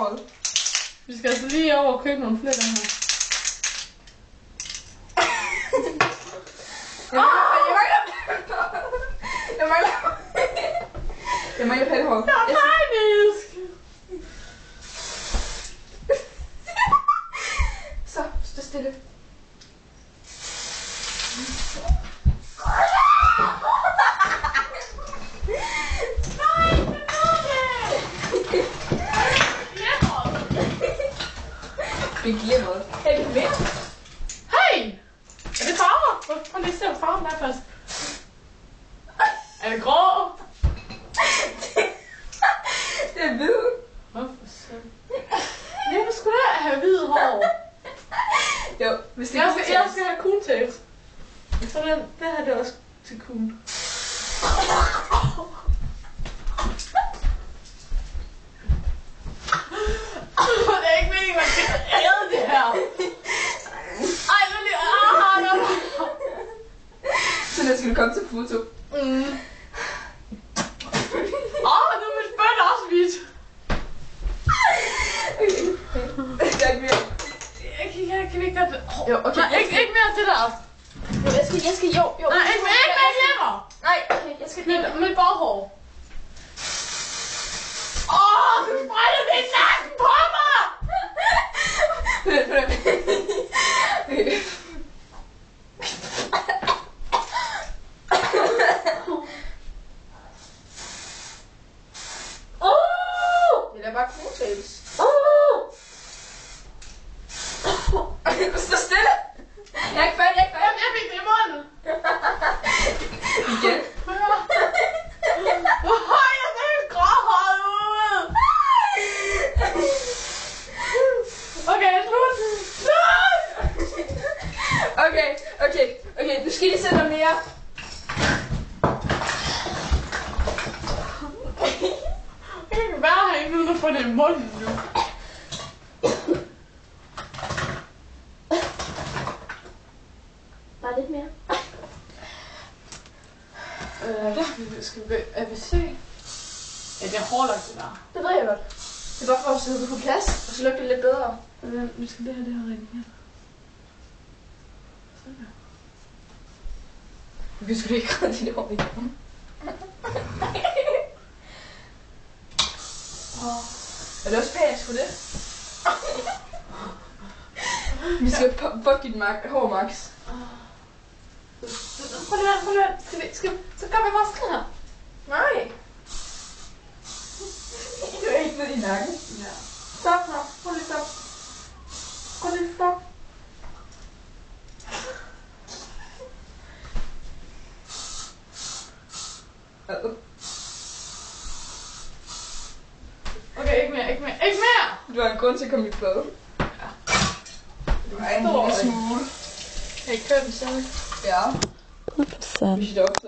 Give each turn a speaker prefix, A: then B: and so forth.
A: håret.
B: Vi skal altså lige over og købe nogle fletter her.
A: Jeg mangler pattehår.
B: Jeg er panisk!
A: Så, stå stille. Det glimmer. Hey, du mere?
B: Hey! Er det farver? Prøv lige at se, hvad farven er først. Er det grå?
A: Det er hvid.
B: Hvorfor så? Jeg vil sgu da have hvid hår.
A: Jo, hvis det er
B: Jeg skal have cool-tape. Så den her det er også til cool. Det er ikke meningen, man skal æde det her. Ej, nu lige...
A: Så nu skal du komme til foto.
B: Nu er mit spødt også hvidt.
A: Der er ikke mere.
B: Kan vi ikke gøre det?
A: Jo, okay.
B: Nej, ikke mere det der.
A: Jo, jeg skal, jo.
B: Nej, ikke mere hjemmer.
A: Nej, okay, jeg skal
B: Mit baghår. Du sprætter det i nakken på mig!
A: Okay. Det er da bare cool-tapes. Stå stille! Jeg er ikke færdig,
B: Jeg fik det i munden.
A: Igen.
B: Jeg ser helt gråhåret ud. Okay, slut.
A: Okay, du skal lige sætte noget mere.
B: Jeg kan ikke være herinde uden at få det i munden nu.
A: Bare lidt mere.
B: Skal vi ABC? Ja, det er hårdlagt det der.
A: Det ved jeg godt. Det er bare for at sidde på plads, og så lugter det lidt bedre.
B: Vi skal det her rent her. Sådan der.
A: Vi skulle ikke gøre dit hår igen. Er det også pænt, skulle det? Vi skal fuck dit hår, Max.
B: Prøv lige. Så gør vi bare sådan her.
A: Nej. Du er ikke ned i nakken.
B: Ja.
A: Stop nu. Prøv lige stop. Prøv lige stop.
B: Okay, ikke mere.
A: Du har en grund til at komme i bad.
B: Ja.
A: Du er en lille smule.
B: Kan I køre den selv?
A: Ja.
C: Sådan.
A: Vi skal optage.